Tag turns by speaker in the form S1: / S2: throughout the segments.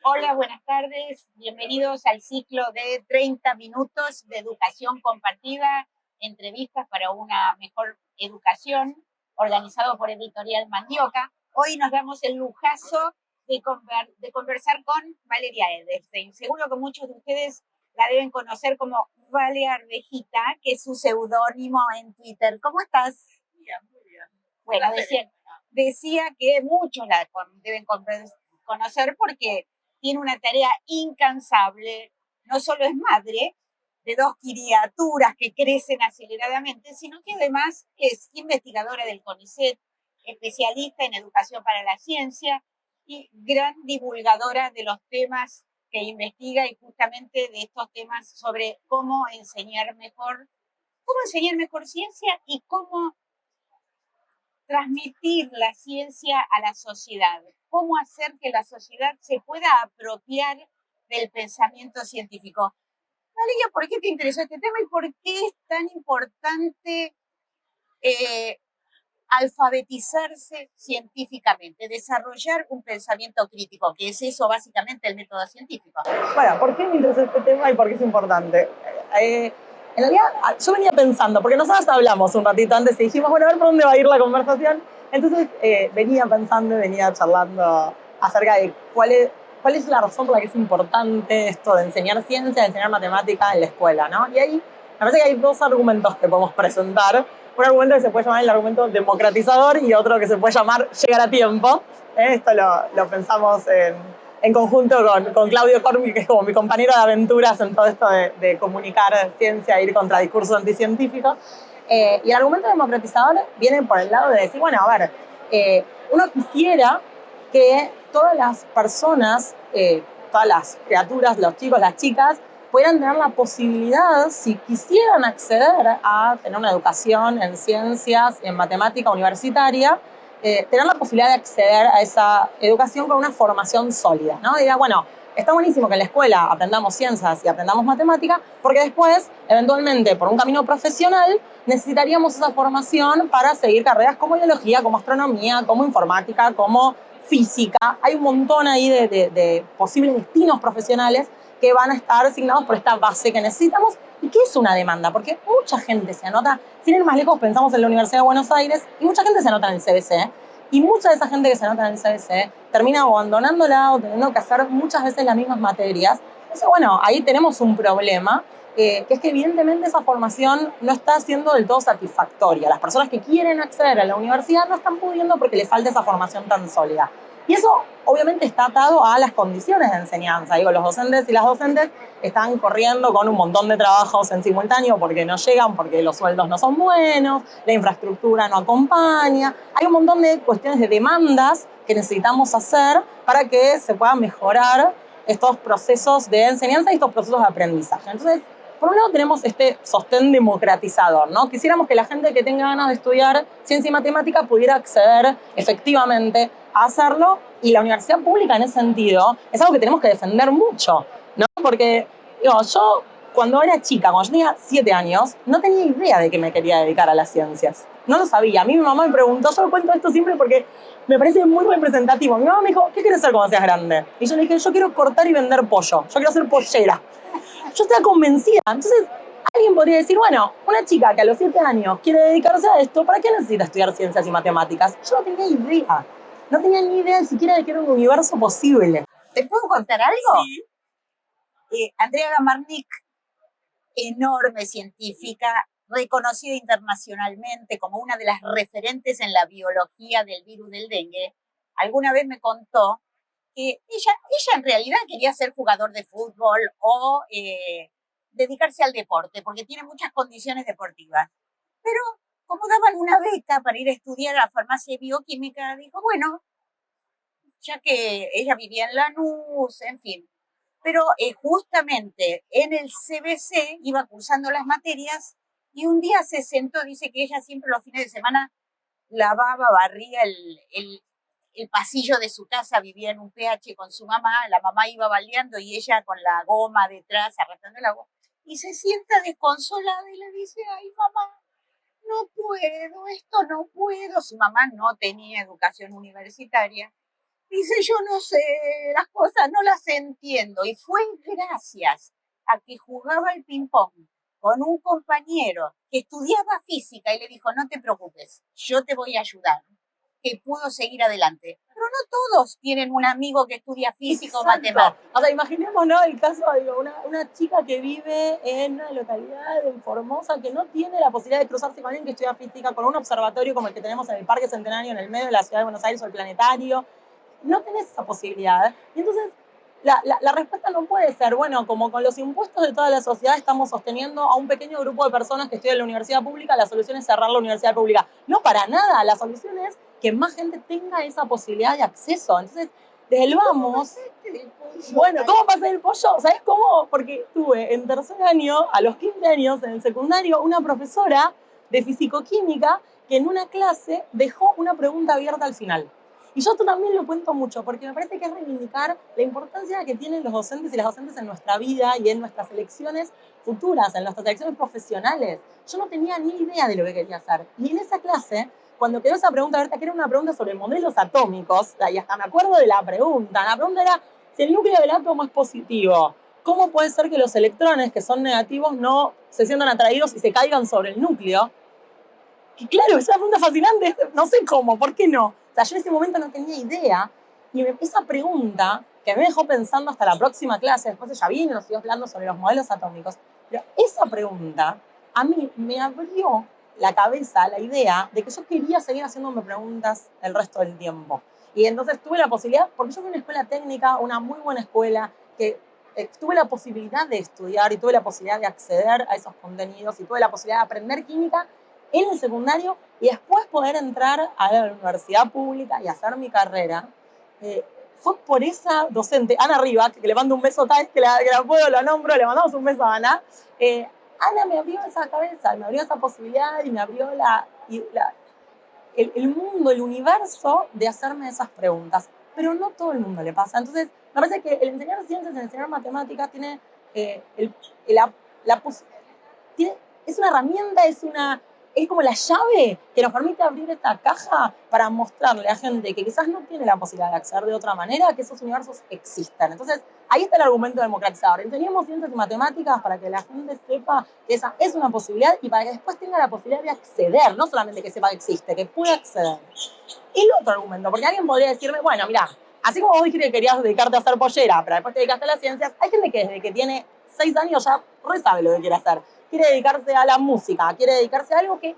S1: Hola, buenas tardes. Bienvenidos al ciclo de 30 minutos de educación compartida, entrevistas para una mejor educación, organizado por Editorial Mandioca. Hoy nos damos el lujazo de conversar con Valeria Edelstein. Seguro que muchos de ustedes la deben conocer como Vale Arvejita, que es su seudónimo en Twitter. ¿Cómo estás?
S2: Bien, muy bien.
S1: Bueno, decía que muchos la deben conocer porque tiene una tarea incansable. No solo es madre de dos criaturas que crecen aceleradamente, sino que además es investigadora del CONICET, especialista en educación para la ciencia y gran divulgadora de los temas que investiga, y justamente de estos temas sobre cómo enseñar mejor ciencia y cómo transmitir la ciencia a la sociedad, cómo hacer que la sociedad se pueda apropiar del pensamiento científico. Valeria, ¿por qué te interesó este tema y por qué es tan importante eh, alfabetizarse científicamente, desarrollar un pensamiento crítico, que es eso básicamente el método científico?
S2: Bueno, ¿por qué me interesa este tema y por qué es importante? En realidad, yo venía pensando, porque nosotros hablamos un ratito antes y dijimos, bueno, a ver por dónde va a ir la conversación. Entonces venía pensando y venía charlando acerca de cuál es la razón por la que es importante esto de enseñar ciencia, de enseñar matemática en la escuela, ¿no? Y ahí me parece que hay dos argumentos que podemos presentar. Un argumento que se puede llamar el argumento democratizador y otro que se puede llamar llegar a tiempo. Esto lo pensamos en conjunto con Claudio Cormi, que es como mi compañero de aventuras en todo esto de comunicar ciencia e ir contra discursos anticientíficos. Y el argumento democratizador viene por el lado de decir, bueno, a ver, uno quisiera que todas las personas, todas las criaturas, los chicos, las chicas, pudieran tener la posibilidad, si quisieran acceder a tener una educación en ciencias, en matemática universitaria, tener la posibilidad de acceder a esa educación con una formación sólida, ¿no? Diga, bueno, está buenísimo que en la escuela aprendamos ciencias y aprendamos matemática, porque después, eventualmente, por un camino profesional, necesitaríamos esa formación para seguir carreras como biología, como astronomía, como informática, como física. Hay un montón ahí de posibles destinos profesionales que van a estar asignados por esta base que necesitamos. ¿Y qué es una demanda? Porque mucha gente se anota, sin ir más lejos, pensamos en la Universidad de Buenos Aires, y mucha gente se anota en el CBC, y mucha de esa gente que se anota en el CBC termina abandonándola o teniendo que hacer muchas veces las mismas materias. Entonces, bueno, ahí tenemos un problema, que es que evidentemente esa formación no está siendo del todo satisfactoria. Las personas que quieren acceder a la universidad no están pudiendo porque les falta esa formación tan sólida. Y eso obviamente está atado a las condiciones de enseñanza. Digo, los docentes y las docentes están corriendo con un montón de trabajos en simultáneo porque no llegan, porque los sueldos no son buenos, la infraestructura no acompaña. Hay un montón de cuestiones de demandas que necesitamos hacer para que se puedan mejorar estos procesos de enseñanza y estos procesos de aprendizaje. Entonces, por un lado tenemos este sostén democratizador, ¿no? Quisiéramos que la gente que tenga ganas de estudiar ciencia y matemática pudiera acceder efectivamente a hacerlo, y la universidad pública en ese sentido es algo que tenemos que defender mucho, ¿no? Porque, digo, yo cuando era chica, cuando yo tenía 7 años, no tenía idea de que me quería dedicar a las ciencias. No lo sabía. A mí mi mamá me preguntó, yo cuento esto siempre porque me parece muy representativo. Mi mamá me dijo, ¿qué quieres ser cuando seas grande? Y yo le dije, yo quiero cortar y vender pollo. Yo quiero ser pollera. Yo estaba convencida. Entonces, alguien podría decir, bueno, una chica que a los 7 años quiere dedicarse a esto, ¿para qué necesita estudiar ciencias y matemáticas? Yo no tenía idea. No tenía ni idea siquiera de que era un universo posible.
S1: ¿Te puedo contar algo?
S2: Sí.
S1: Andrea Gamarnik, enorme científica, reconocida internacionalmente como una de las referentes en la biología del virus del dengue, alguna vez me contó que ella en realidad quería ser jugador de fútbol o dedicarse al deporte, porque tiene muchas condiciones deportivas. Pero como daban una beca para ir a estudiar a farmacia y bioquímica, dijo, bueno, ya que ella vivía en Lanús, en fin. Pero justamente en el CBC iba cursando las materias y un día se sentó, dice que ella siempre los fines de semana lavaba, barría el pasillo de su casa, vivía en un PH con su mamá, la mamá iba baldeando y ella con la goma detrás arrastrando el agua, y se sienta desconsolada y le dice, ay mamá, no puedo, esto no puedo. Su mamá no tenía educación universitaria Dice, yo no sé, las cosas no las entiendo. Y fue gracias a que jugaba al ping-pong con un compañero que estudiaba física y le dijo, no te preocupes, yo te voy a ayudar, que pudo seguir adelante. Pero no todos tienen un amigo que estudia física o matemática.
S2: O sea, imaginemos, ¿no? El caso de una chica que vive en una localidad en Formosa que no tiene la posibilidad de cruzarse con alguien que estudia física, con un observatorio como el que tenemos en el Parque Centenario en el medio de la ciudad de Buenos Aires o el Planetario. No tenés esa posibilidad. Y entonces la respuesta no puede ser, bueno, como con los impuestos de toda la sociedad estamos sosteniendo a un pequeño grupo de personas que estudian en la universidad pública, la solución es cerrar la universidad pública. No, para nada. La solución es que más gente tenga esa posibilidad de acceso. Entonces, desde el vamos... Bueno, ¿cómo pasé el pollo? ¿Sabes cómo? Porque tuve en tercer año, a los 15 años, en el secundario, una profesora de fisicoquímica que en una clase dejó una pregunta abierta al final. Y yo esto también lo cuento mucho, porque me parece que es reivindicar la importancia que tienen los docentes y las docentes en nuestra vida y en nuestras elecciones futuras, en nuestras elecciones profesionales. Yo no tenía ni idea de lo que quería hacer. Y en esa clase, cuando quedó esa pregunta abierta, que era una pregunta sobre modelos atómicos, y hasta me acuerdo de la pregunta era, si el núcleo del átomo es positivo, ¿cómo puede ser que los electrones que son negativos no se sientan atraídos y se caigan sobre el núcleo? Y claro, es una pregunta fascinante, no sé cómo, ¿por qué no? O sea, yo en ese momento no tenía idea, y esa pregunta, que me dejó pensando hasta la próxima clase, después ella vino y nos siguió hablando sobre los modelos atómicos, pero esa pregunta a mí me abrió la cabeza, la idea de que yo quería seguir haciéndome preguntas el resto del tiempo. Y entonces tuve la posibilidad, porque yo fui a una escuela técnica, una muy buena escuela, que tuve la posibilidad de estudiar y tuve la posibilidad de acceder a esos contenidos y tuve la posibilidad de aprender química en el secundario y después poder entrar a la universidad pública y hacer mi carrera. Fue por esa docente, Ana Riva, que le mando un beso tal que la puedo, lo nombro, le mandamos un beso a Ana. Ana me abrió esa cabeza, me abrió esa posibilidad y me abrió el mundo, el universo de hacerme esas preguntas. Pero no todo el mundo le pasa. Entonces, me parece que el enseñar ciencias, el enseñar matemáticas tiene tiene, es una herramienta, es como la llave que nos permite abrir esta caja para mostrarle a gente que quizás no tiene la posibilidad de acceder de otra manera que esos universos existen. Entonces, ahí está el argumento democratizador. Enseñemos ciencias y matemáticas para que la gente sepa que esa es una posibilidad y para que después tenga la posibilidad de acceder, no solamente que sepa que existe, que pueda acceder. El otro argumento, porque alguien podría decirme, bueno, mira, así como vos dijiste que querías dedicarte a hacer pollera, pero después te dedicaste a las ciencias, hay gente que desde que tiene 6 años ya re sabe lo que quiere hacer. Quiere dedicarse a la música, quiere dedicarse a algo que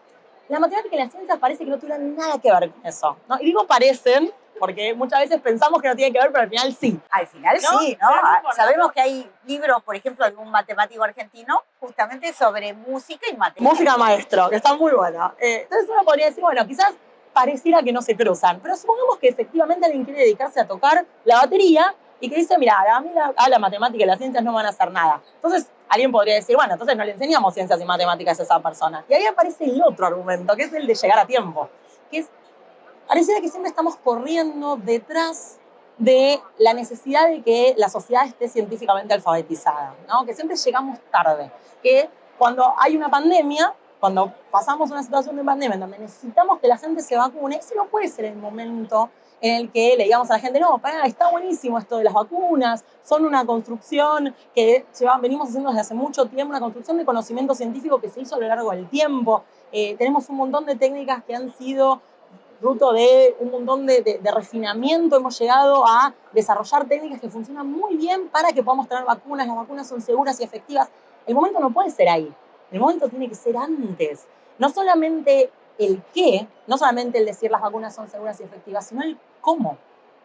S2: la matemática y las ciencias parece que no tuvieran nada que ver con eso, ¿no? Y digo parecen, porque muchas veces pensamos que no tienen que ver, pero al final sí.
S1: Al final ¿no? Sí, ¿no? Sabemos que hay libros, por ejemplo, de un matemático argentino, justamente sobre música y matemática.
S2: Música maestro, que está muy buena. Entonces uno podría decir, bueno, quizás pareciera que no se cruzan, pero supongamos que efectivamente alguien quiere dedicarse a tocar la batería y que dice, mira, a mí la matemática y las ciencias no van a hacer nada. Entonces alguien podría decir, bueno, entonces no le enseñamos ciencias y matemáticas a esa persona. Y ahí aparece el otro argumento, que es el de llegar a tiempo, que es, pareciera que siempre estamos corriendo detrás de la necesidad de que la sociedad esté científicamente alfabetizada, ¿no? Que siempre llegamos tarde, que cuando hay una pandemia, cuando pasamos una situación de pandemia en donde necesitamos que la gente se vacune, ese no puede ser el momento en el que le digamos a la gente, no, pará, está buenísimo esto de las vacunas, son una construcción que venimos haciendo desde hace mucho tiempo, una construcción de conocimiento científico que se hizo a lo largo del tiempo. Tenemos un montón de técnicas que han sido fruto de un montón de refinamiento, hemos llegado a desarrollar técnicas que funcionan muy bien para que podamos tener vacunas. Las vacunas son seguras y efectivas. El momento no puede ser ahí. El momento tiene que ser antes. No solamente el qué, no solamente el decir las vacunas son seguras y efectivas, sino el cómo.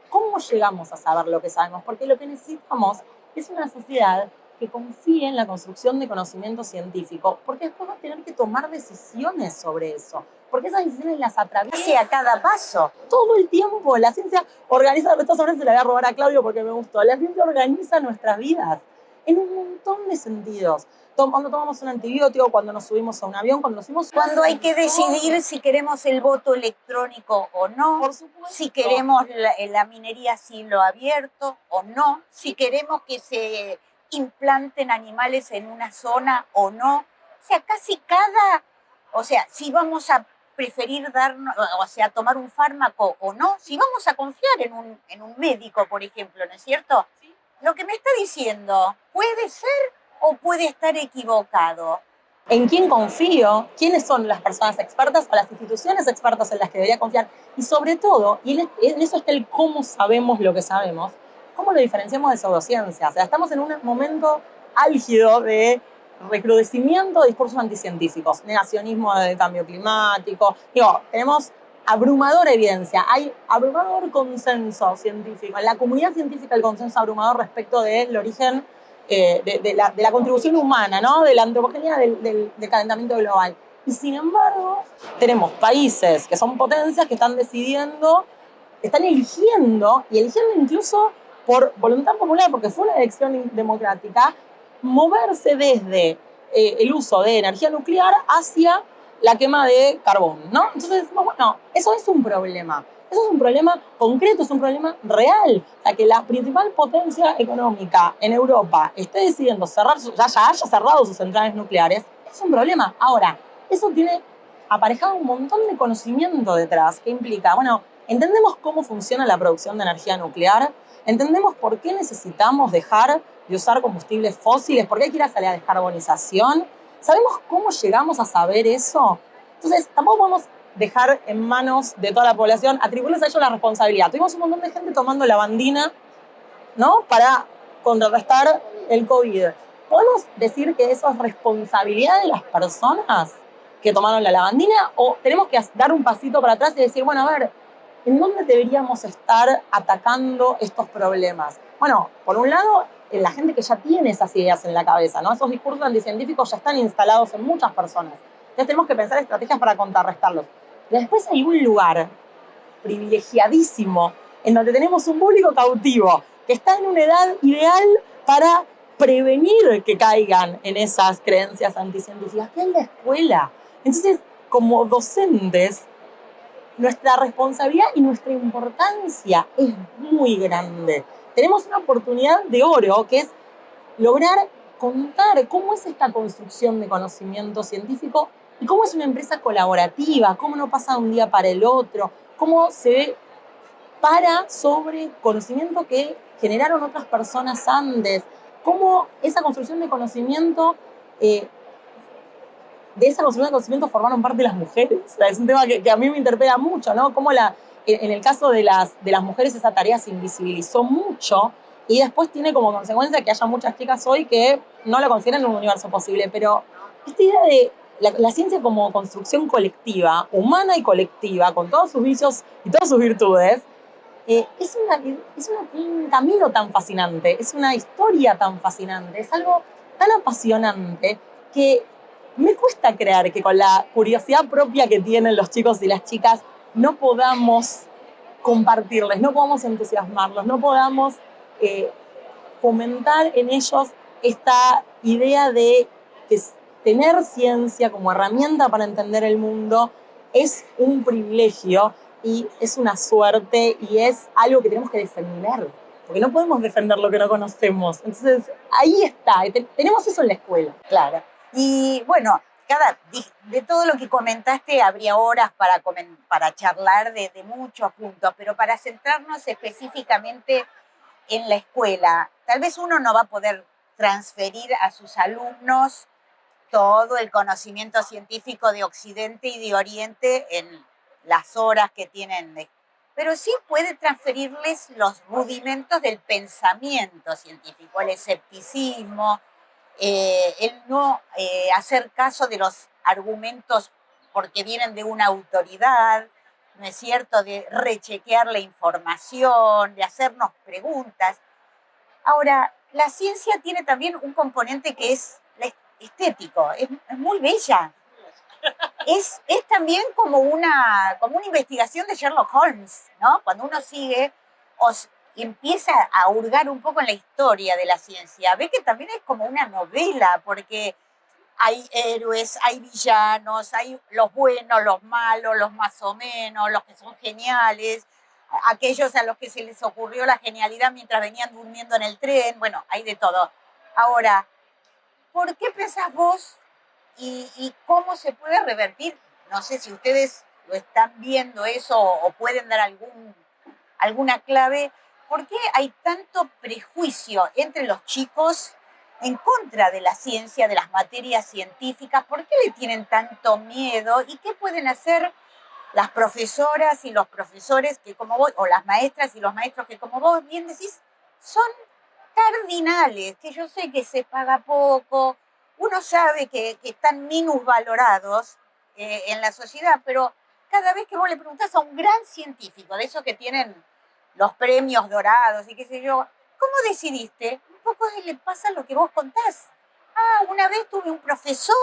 S2: ¿Cómo llegamos a saber lo que sabemos? Porque lo que necesitamos es una sociedad que confíe en la construcción de conocimiento científico, porque después va a tener que tomar decisiones sobre eso, porque esas decisiones las atraviesa
S1: a cada paso.
S2: Todo el tiempo. La ciencia organiza, esta sobre se la voy a robar a Claudio porque me gustó, la ciencia organiza nuestras vidas en un montón de sentidos. Cuando tomamos un antibiótico, cuando nos subimos a un avión, cuando nos subimos...
S1: Cuando hay que decidir si queremos el voto electrónico o no,
S2: por supuesto,
S1: si queremos la minería a cielo abierto o no, si queremos que se implanten animales en una zona o no. O sea, casi cada... O sea, si vamos a preferir darnos, o sea, tomar un fármaco o no, si vamos a confiar en un médico, por ejemplo, ¿no es cierto? Sí. Lo que me está diciendo, ¿puede ser o puede estar equivocado?
S2: ¿En quién confío? ¿Quiénes son las personas expertas o las instituciones expertas en las que debería confiar? Y sobre todo, y en eso está el cómo sabemos lo que sabemos, cómo lo diferenciamos de pseudociencia. O sea, estamos en un momento álgido de recrudecimiento de discursos anticientíficos, negacionismo del cambio climático. Digo, tenemos abrumadora evidencia, hay abrumador consenso científico, en la comunidad científica el consenso abrumador respecto del origen de la contribución humana, ¿no? De la antropogenia del calentamiento global. Y sin embargo, tenemos países que son potencias que están decidiendo, están eligiendo, y eligiendo incluso por voluntad popular, porque fue una elección democrática, moverse desde el uso de energía nuclear hacia la quema de carbón, ¿no? Entonces, bueno, eso es un problema. Eso es un problema concreto, es un problema real. O sea, que la principal potencia económica en Europa esté decidiendo cerrar, ya haya cerrado sus centrales nucleares, es un problema. Ahora, eso tiene aparejado un montón de conocimiento detrás que implica, bueno, entendemos cómo funciona la producción de energía nuclear, entendemos por qué necesitamos dejar de usar combustibles fósiles, por qué hay que ir hacia la descarbonización. ¿Sabemos cómo llegamos a saber eso? Entonces, tampoco podemos dejar en manos de toda la población, atribuirles a ellos la responsabilidad. Tuvimos un montón de gente tomando lavandina, ¿no? Para contrarrestar el COVID. ¿Podemos decir que eso es responsabilidad de las personas que tomaron la lavandina o tenemos que dar un pasito para atrás y decir, bueno, a ver, ¿en dónde deberíamos estar atacando estos problemas? Bueno, por un lado, en la gente que ya tiene esas ideas en la cabeza, ¿no? Esos discursos anticientíficos ya están instalados en muchas personas. Entonces tenemos que pensar estrategias para contrarrestarlos. Y después hay un lugar privilegiadísimo en donde tenemos un público cautivo que está en una edad ideal para prevenir que caigan en esas creencias anticientíficas, que es la escuela. Entonces, como docentes, nuestra responsabilidad y nuestra importancia es muy grande. Tenemos una oportunidad de oro que es lograr contar cómo es esta construcción de conocimiento científico y cómo es una empresa colaborativa, cómo no pasa de un día para el otro, cómo se para sobre conocimiento que generaron otras personas antes, cómo esa construcción de conocimiento, de esa construcción de conocimiento formaron parte las mujeres. O sea, es un tema que a mí me interpela mucho, ¿no? Cómo en el caso de las mujeres esa tarea se invisibilizó mucho y después tiene como consecuencia que haya muchas chicas hoy que no lo consideran un universo posible, pero esta idea de la ciencia como construcción colectiva, humana y colectiva, con todos sus vicios y todas sus virtudes, es un camino tan fascinante, es una historia tan fascinante, es algo tan apasionante que me cuesta creer que con la curiosidad propia que tienen los chicos y las chicas no podamos compartirles, no podamos entusiasmarlos, no podamos fomentar en ellos esta idea de que tener ciencia como herramienta para entender el mundo es un privilegio y es una suerte y es algo que tenemos que defender, porque no podemos defender lo que no conocemos. Entonces, ahí está, tenemos eso en la escuela.
S1: Claro. Y bueno, de todo lo que comentaste habría horas para charlar de muchos puntos, pero para centrarnos específicamente en la escuela, tal vez uno no va a poder transferir a sus alumnos todo el conocimiento científico de Occidente y de Oriente en las horas que tienen, pero sí puede transferirles los rudimentos del pensamiento científico, el escepticismo, el no hacer caso de los argumentos porque vienen de una autoridad, ¿no es cierto?, de rechequear la información, de hacernos preguntas. Ahora, la ciencia tiene también un componente que es estético, es muy bella. Es también como una investigación de Sherlock Holmes, ¿no? Cuando uno sigue y empieza a hurgar un poco en la historia de la ciencia, ve que también es como una novela, porque hay héroes, hay villanos, hay los buenos, los malos, los más o menos, los que son geniales, aquellos a los que se les ocurrió la genialidad mientras venían durmiendo en el tren, bueno, hay de todo. Ahora, ¿por qué pensás vos y cómo se puede revertir? no sé si ustedes lo están viendo eso o pueden dar alguna clave. ¿Por qué hay tanto prejuicio entre los chicos en contra de la ciencia, de las materias científicas? ¿Por qué le tienen tanto miedo? ¿Y qué pueden hacer las profesoras y los profesores que como vos, o las maestras y los maestros que como vos bien decís, son cardinales, que yo sé que se paga poco, uno sabe que están minusvalorados en la sociedad, pero cada vez que vos le preguntás a un gran científico, de esos que tienen los premios dorados y qué sé yo, ¿cómo decidiste? Un poco le pasa lo que vos contás. Ah, una vez tuve un profesor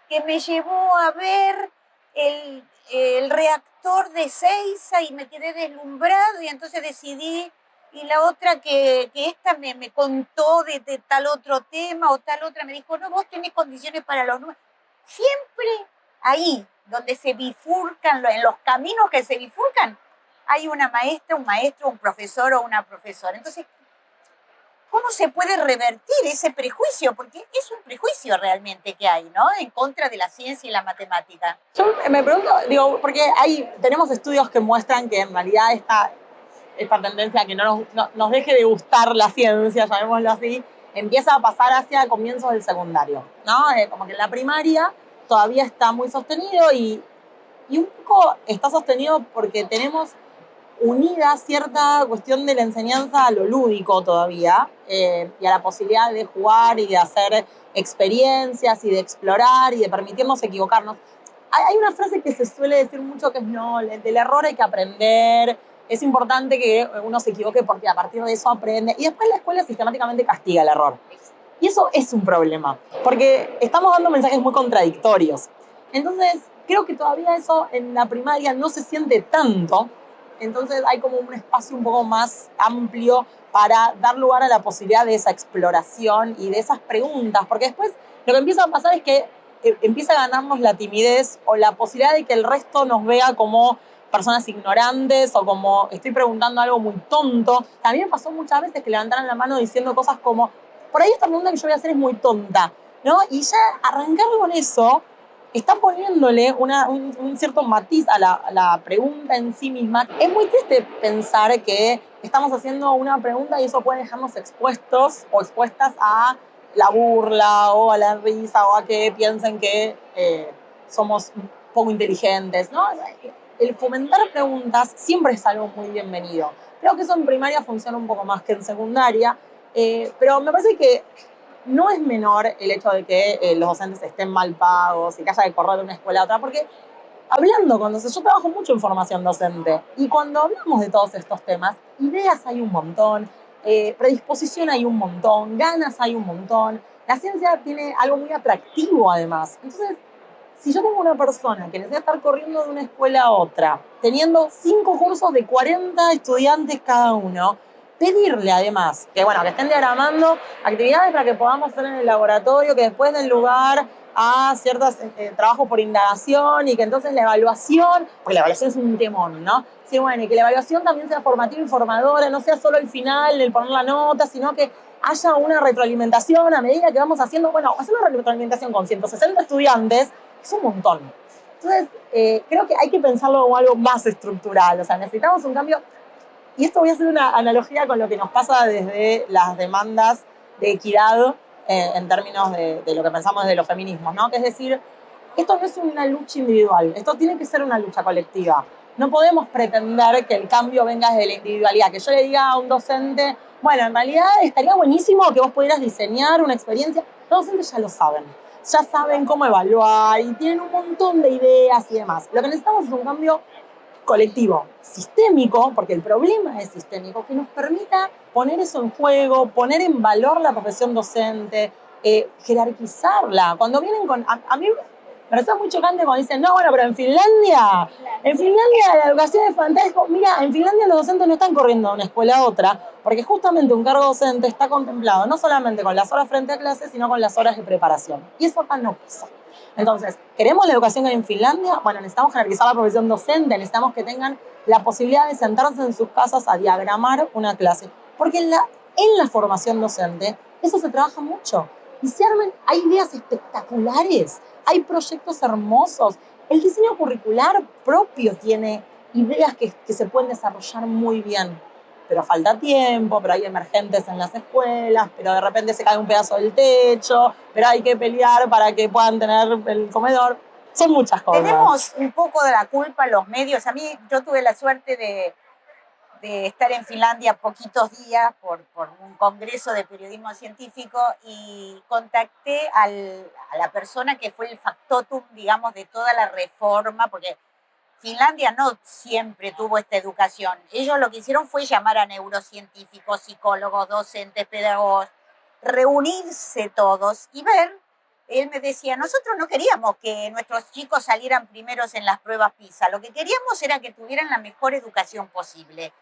S1: que me llevó a ver el reactor de Seiza y me quedé deslumbrado y entonces decidí, y la otra que esta me contó de tal otro tema o tal otra me dijo, no, vos tenés condiciones para los números. Siempre ahí, donde se bifurcan, en los caminos que se bifurcan, hay una maestra, un maestro, un profesor o una profesora. Entonces, ¿cómo se puede revertir ese prejuicio? Porque es un prejuicio realmente que hay, ¿no? En contra de la ciencia y la matemática.
S2: Yo me pregunto, digo, porque tenemos estudios que muestran que en realidad esta tendencia a que nos deje de gustar la ciencia, llamémoslo así, empieza a pasar hacia comienzos del secundario, ¿no? Como que en la primaria todavía está muy sostenido y un poco está sostenido porque tenemos unida cierta cuestión de la enseñanza a lo lúdico todavía y a la posibilidad de jugar y de hacer experiencias y de explorar y de permitirnos equivocarnos. Hay una frase que se suele decir mucho que es, no, del error hay que aprender, es importante que uno se equivoque porque a partir de eso aprende, y después la escuela sistemáticamente castiga el error. Y eso es un problema, porque estamos dando mensajes muy contradictorios. Entonces, creo que todavía eso en la primaria no se siente tanto, entonces hay como un espacio un poco más amplio para dar lugar a la posibilidad de esa exploración y de esas preguntas, porque después lo que empieza a pasar es que empieza a ganarnos la timidez o la posibilidad de que el resto nos vea como personas ignorantes o como estoy preguntando algo muy tonto. A mí me pasó muchas veces que levantaran la mano diciendo cosas como, por ahí esta pregunta que yo voy a hacer es muy tonta, ¿no? Y ya arrancar con eso está poniéndole un cierto matiz a la pregunta en sí misma. Es muy triste pensar que estamos haciendo una pregunta y eso puede dejarnos expuestos o expuestas a la burla o a la risa o a que piensen que somos poco inteligentes, ¿no? El fomentar preguntas siempre es algo muy bienvenido. Creo que eso en primaria funciona un poco más que en secundaria, pero me parece que no es menor el hecho de que los docentes estén mal pagos y que haya que correr de una escuela a otra, porque hablando con docentes, yo trabajo mucho en formación docente, y cuando hablamos de todos estos temas, ideas hay un montón, predisposición hay un montón, ganas hay un montón. La ciencia tiene algo muy atractivo además. Entonces, si yo tengo una persona que necesita estar corriendo de una escuela a otra, teniendo 5 cursos de 40 estudiantes cada uno, pedirle además que, bueno, que estén diagramando actividades para que podamos hacer en el laboratorio, que después den lugar a ciertos trabajos por indagación y que entonces la evaluación, porque la evaluación es un temón, ¿no? Sí, bueno, y que la evaluación también sea formativa y formadora, no sea solo el final, el poner la nota, sino que haya una retroalimentación a medida que vamos haciendo, bueno, hacer una retroalimentación con 160 estudiantes es un montón. Entonces, creo que hay que pensarlo como algo más estructural, o sea, necesitamos un cambio. Y esto voy a hacer una analogía con lo que nos pasa desde las demandas de equidad en términos de lo que pensamos desde los feminismos, ¿no? Que es decir, esto no es una lucha individual, esto tiene que ser una lucha colectiva. No podemos pretender que el cambio venga desde la individualidad, que yo le diga a un docente, bueno, en realidad estaría buenísimo que vos pudieras diseñar una experiencia. Los docentes ya lo saben, ya saben cómo evaluar y tienen un montón de ideas y demás. Lo que necesitamos es un cambio colectivo, sistémico, porque el problema es sistémico, que nos permita poner eso en juego, poner en valor la profesión docente, jerarquizarla. Cuando vienen con... A mí me resulta muy chocante cuando dicen, no, bueno, pero en Finlandia la educación es fantástica. Mira, en Finlandia los docentes no están corriendo de una escuela a otra, porque justamente un cargo docente está contemplado no solamente con las horas frente a clases, sino con las horas de preparación. Y eso acá no pasa. Entonces, ¿queremos la educación que hay en Finlandia? Bueno, necesitamos jerarquizar la profesión docente, necesitamos que tengan la posibilidad de sentarse en sus casas a diagramar una clase. Porque en la formación docente eso se trabaja mucho. Y hay ideas espectaculares, hay proyectos hermosos. El diseño curricular propio tiene ideas que se pueden desarrollar muy bien, pero falta tiempo, pero hay emergentes en las escuelas, pero de repente se cae un pedazo del techo, pero hay que pelear para que puedan tener el comedor. Son muchas cosas.
S1: Tenemos un poco de la culpa los medios. A mí, yo tuve la suerte de estar en Finlandia poquitos días por un congreso de periodismo científico y contacté a la persona que fue el factotum, digamos, de toda la reforma, porque Finlandia no siempre tuvo esta educación. Ellos lo que hicieron fue llamar a neurocientíficos, psicólogos, docentes, pedagogos, reunirse todos y ver. Él me decía, nosotros no queríamos que nuestros chicos salieran primeros en las pruebas PISA, lo que queríamos era que tuvieran la mejor educación posible.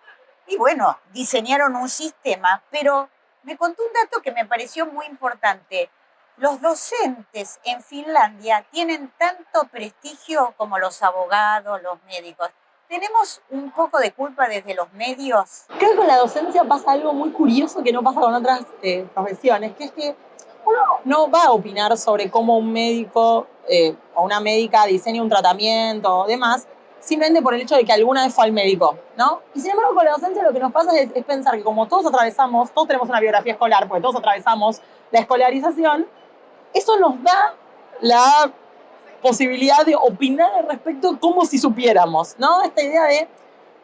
S1: Y bueno, diseñaron un sistema, pero me contó un dato que me pareció muy importante. Los docentes en Finlandia tienen tanto prestigio como los abogados, los médicos. ¿Tenemos un poco de culpa desde los medios?
S2: Creo que con la docencia pasa algo muy curioso que no pasa con otras profesiones, que es que uno no va a opinar sobre cómo un médico o una médica diseña un tratamiento o demás, simplemente por el hecho de que alguna vez fue al médico, ¿no? Y sin embargo, con la docencia lo que nos pasa es pensar que como todos tenemos una biografía escolar, porque todos atravesamos la escolarización, eso nos da la posibilidad de opinar al respecto como si supiéramos, ¿no? Esta idea de,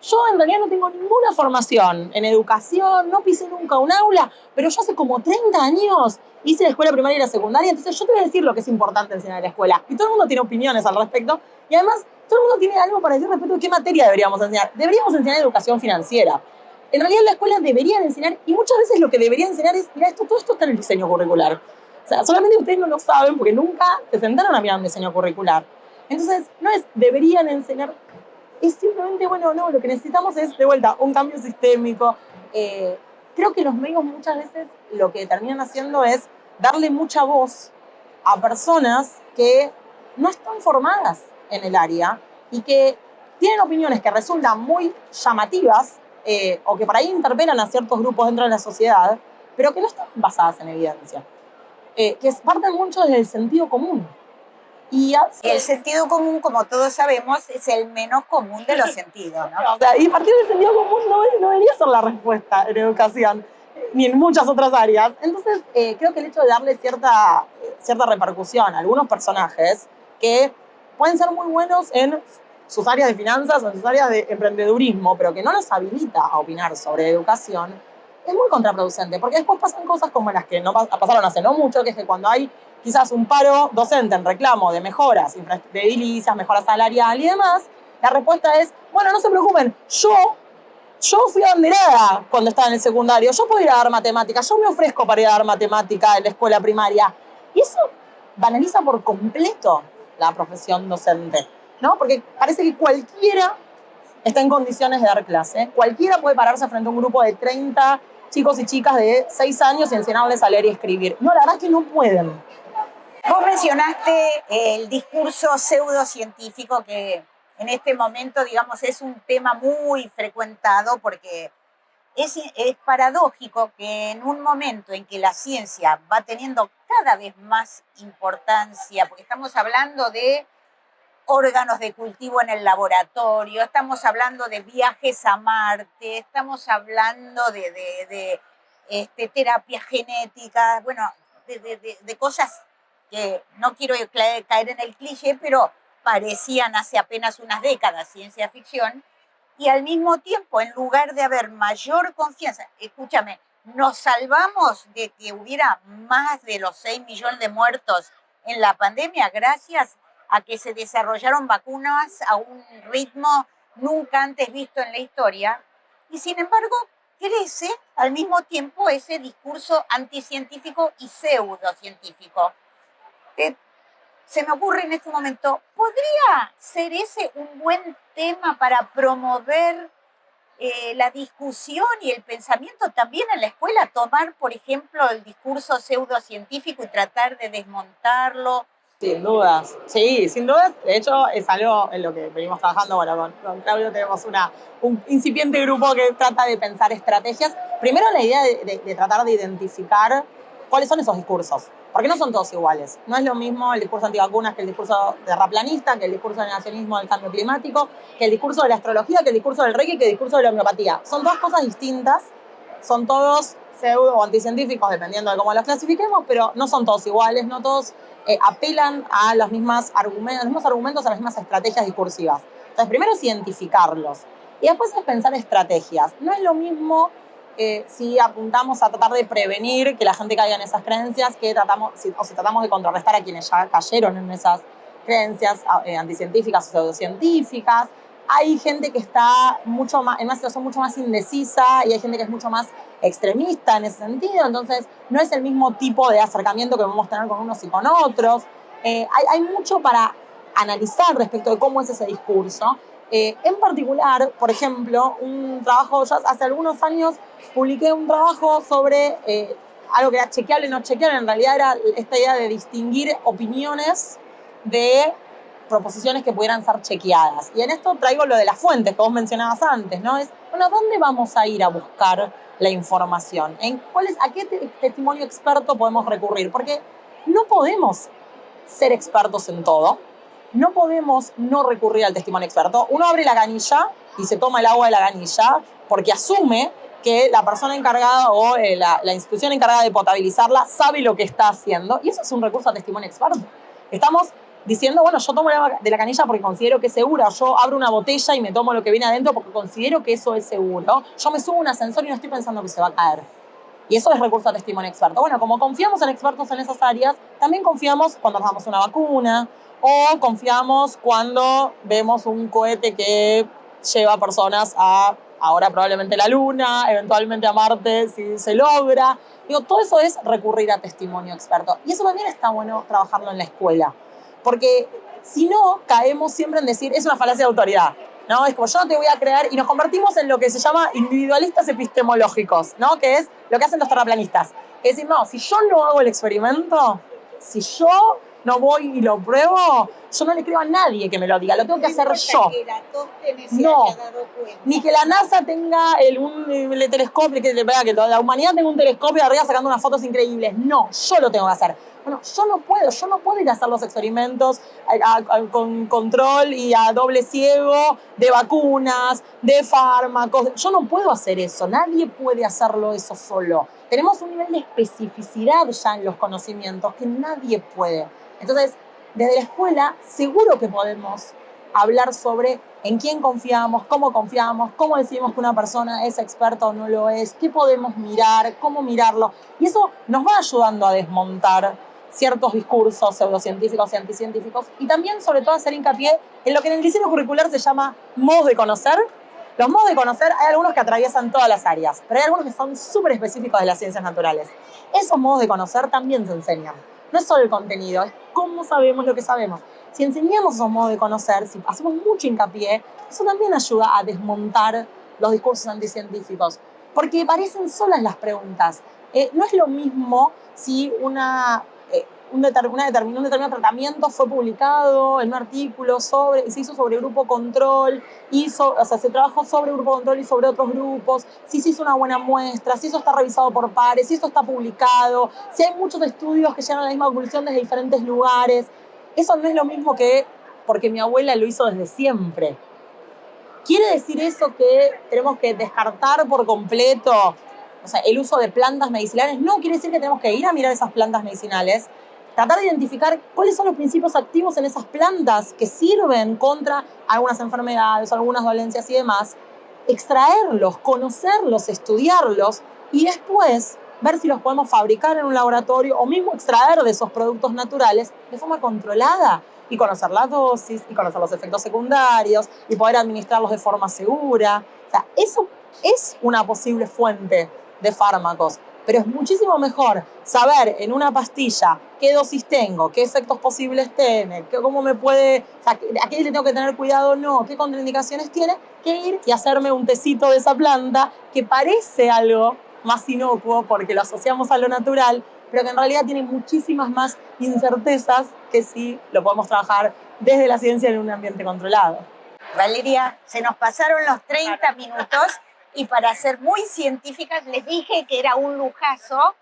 S2: yo en realidad no tengo ninguna formación en educación, no pisé nunca un aula, pero yo hace como 30 años hice la escuela primaria y la secundaria, entonces yo te voy a decir lo que es importante enseñar en la escuela. Y todo el mundo tiene opiniones al respecto, y además todo el mundo tiene algo para decir respecto de qué materia deberíamos enseñar. Deberíamos enseñar educación financiera. En realidad en la escuela deberían enseñar, y muchas veces lo que deberían enseñar es, mira, todo esto está en el diseño curricular. O sea, solamente ustedes no lo saben porque nunca se sentaron a mirar un diseño curricular. Entonces, no es deberían enseñar, es simplemente, bueno, no, lo que necesitamos es, de vuelta, un cambio sistémico. Creo que los medios muchas veces lo que terminan haciendo es darle mucha voz a personas que no están formadas en el área y que tienen opiniones que resultan muy llamativas o que por ahí interpelan a ciertos grupos dentro de la sociedad, pero que no están basadas en evidencia. Que parten mucho desde el sentido común.
S1: Y el sentido común, como todos sabemos, es el menos común de los sentidos, ¿no?
S2: O sea, y partir del sentido común no debería ser la respuesta en educación, ni en muchas otras áreas. Entonces, creo que el hecho de darle cierta repercusión a algunos personajes que pueden ser muy buenos en sus áreas de finanzas o en sus áreas de emprendedurismo, pero que no los habilita a opinar sobre educación, es muy contraproducente, porque después pasan cosas como las que no pasaron hace no mucho, que es que cuando hay quizás un paro docente en reclamo de mejoras, de edilicias, mejora salarial y demás, la respuesta es, bueno, no se preocupen, yo fui abanderada cuando estaba en el secundario, yo puedo ir a dar matemática, yo me ofrezco para ir a dar matemática en la escuela primaria. Y eso banaliza por completo la profesión docente, ¿no? Porque parece que cualquiera está en condiciones de dar clase, cualquiera puede pararse frente a un grupo de 30 chicos y chicas de 6 años y enseñarles a leer y escribir. No, la verdad es que no pueden.
S1: Vos mencionaste el discurso pseudocientífico que en este momento, digamos, es un tema muy frecuentado porque es paradójico que en un momento en que la ciencia va teniendo cada vez más importancia, porque estamos hablando de órganos de cultivo en el laboratorio, estamos hablando de viajes a Marte, estamos hablando de terapia genética, bueno, de cosas que no quiero caer en el cliché, pero parecían hace apenas unas décadas ciencia ficción, y al mismo tiempo, en lugar de haber mayor confianza, escúchame, nos salvamos de que hubiera más de los 6 millones de muertos en la pandemia gracias a que se desarrollaron vacunas a un ritmo nunca antes visto en la historia, y sin embargo crece al mismo tiempo ese discurso anticientífico y pseudocientífico. Se me ocurre en este momento, ¿podría ser ese un buen tema para promover la discusión y el pensamiento también en la escuela? Tomar, por ejemplo, el discurso pseudocientífico y tratar de desmontarlo.
S2: Sin dudas, sí, sin dudas. De hecho, es algo en lo que venimos trabajando. Bueno, con Claudio tenemos un incipiente grupo que trata de pensar estrategias. Primero, la idea de tratar de identificar cuáles son esos discursos. Porque no son todos iguales. No es lo mismo el discurso antivacunas que el discurso terraplanista, que el discurso del negacionismo del cambio climático, que el discurso de la astrología, que el discurso del reiki, que el discurso de la homeopatía. Son todas cosas distintas, son todos pseudo o anticientíficos, dependiendo de cómo los clasifiquemos, pero no son todos iguales, no todos apelan a los mismos argumentos, a las mismas estrategias discursivas. Entonces, primero es identificarlos. Y después es pensar estrategias. No es lo mismo si apuntamos a tratar de prevenir que la gente caiga en esas creencias, si tratamos de contrarrestar a quienes ya cayeron en esas creencias anticientíficas o pseudocientíficas. Hay gente que está en una situación mucho más indecisa y hay gente que es mucho más extremista en ese sentido. Entonces, no es el mismo tipo de acercamiento que vamos a tener con unos y con otros. Hay mucho para analizar respecto de cómo es ese discurso. En particular, por ejemplo, un trabajo, ya hace algunos años publiqué un trabajo sobre algo que era chequeable y no chequeable. En realidad era esta idea de distinguir opiniones de proposiciones que pudieran ser chequeadas. Y en esto traigo lo de las fuentes que vos mencionabas antes, ¿no? ¿Dónde vamos a ir a buscar la información? ¿A qué testimonio experto podemos recurrir? Porque no podemos ser expertos en todo. No podemos no recurrir al testimonio experto. Uno abre la canilla y se toma el agua de la canilla porque asume que la persona encargada o la institución encargada de potabilizarla sabe lo que está haciendo. Y eso es un recurso a testimonio experto. Estamos diciendo, bueno, yo tomo el agua de la canilla porque considero que es segura. Yo abro una botella y me tomo lo que viene adentro porque considero que eso es seguro. Yo me subo a un ascensor y no estoy pensando que se va a caer. Y eso es recurso a testimonio experto. Bueno, como confiamos en expertos en esas áreas, también confiamos cuando nos damos una vacuna o confiamos cuando vemos un cohete que lleva personas a, ahora probablemente la Luna, eventualmente a Marte si se logra. Todo eso es recurrir a testimonio experto. Y eso también está bueno trabajarlo en la escuela. Porque si no, caemos siempre en decir, es una falacia de autoridad. ¿No? Es como yo no te voy a creer y nos convertimos en lo que se llama individualistas epistemológicos, ¿no? Que es lo que hacen los terraplanistas. Es decir, no, si yo no hago el experimento, si yo no voy y lo pruebo, yo no le creo a nadie que me lo diga, lo tengo que hacer yo. No, ni que la NASA tenga el telescopio, que la humanidad tenga un telescopio arriba sacando unas fotos increíbles. No, yo lo tengo que hacer. Bueno, yo no puedo ir a hacer los experimentos con control y a doble ciego de vacunas, de fármacos. Yo no puedo hacer eso, nadie puede hacerlo eso solo. Tenemos un nivel de especificidad ya en los conocimientos que nadie puede. Entonces, desde la escuela, seguro que podemos hablar sobre en quién confiamos, cómo decidimos que una persona es experta o no lo es, qué podemos mirar, cómo mirarlo. Y eso nos va ayudando a desmontar ciertos discursos pseudocientíficos y anticientíficos y también, sobre todo, hacer hincapié en lo que en el diseño curricular se llama modos de conocer. Los modos de conocer, hay algunos que atraviesan todas las áreas, pero hay algunos que son súper específicos de las ciencias naturales. Esos modos de conocer también se enseñan. No es solo el contenido, es cómo sabemos lo que sabemos. Si enseñamos esos modos de conocer, si hacemos mucho hincapié, eso también ayuda a desmontar los discursos anticientíficos. Porque parecen solas las preguntas. No es lo mismo si un determinado tratamiento fue publicado en un artículo se hizo sobre grupo control, se trabajó sobre grupo control y sobre otros grupos, si se hizo una buena muestra, si eso está revisado por pares, si eso está publicado, si hay muchos estudios que llegan a la misma conclusión desde diferentes lugares. Eso no es lo mismo que porque mi abuela lo hizo desde siempre. ¿Quiere decir eso que tenemos que descartar por completo, el uso de plantas medicinales? No, quiere decir que tenemos que ir a mirar esas plantas medicinales, tratar de identificar cuáles son los principios activos en esas plantas que sirven contra algunas enfermedades, algunas dolencias y demás, extraerlos, conocerlos, estudiarlos y después ver si los podemos fabricar en un laboratorio o mismo extraer de esos productos naturales de forma controlada y conocer las dosis y conocer los efectos secundarios y poder administrarlos de forma segura. Eso es una posible fuente de fármacos, pero es muchísimo mejor saber en una pastilla qué dosis tengo, qué efectos posibles tiene, cómo me puede, a qué le tengo que tener cuidado o no, qué contraindicaciones tiene, que ir y hacerme un tecito de esa planta que parece algo más inocuo porque lo asociamos a lo natural, pero que en realidad tiene muchísimas más incertezas que si lo podemos trabajar desde la ciencia en un ambiente controlado.
S1: Valeria, se nos pasaron los 30 minutos y para ser muy científicas les dije que era un lujazo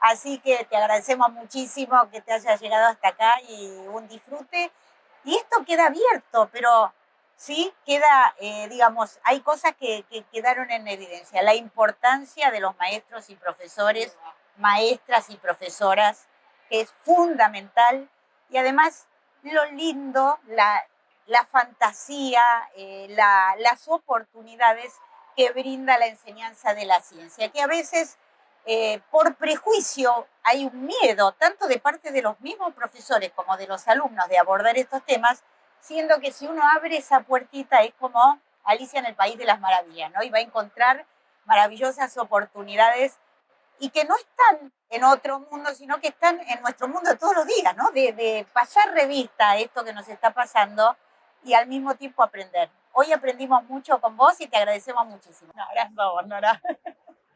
S1: Así que te agradecemos muchísimo que te hayas llegado hasta acá y un disfrute. Y esto queda abierto, pero sí queda, digamos, hay cosas que quedaron en evidencia. La importancia de los maestros y profesores, maestras y profesoras, que es fundamental. Y además, lo lindo, la fantasía, las oportunidades que brinda la enseñanza de la ciencia, que a veces por prejuicio hay un miedo, tanto de parte de los mismos profesores como de los alumnos, de abordar estos temas, siendo que si uno abre esa puertita es como Alicia en el País de las Maravillas, ¿no? Y va a encontrar maravillosas oportunidades y que no están en otro mundo, sino que están en nuestro mundo todos los días, ¿no? De pasar revista a esto que nos está pasando y al mismo tiempo aprender. Hoy aprendimos mucho con vos y te agradecemos muchísimo.
S2: No, gracias a vos, Nora.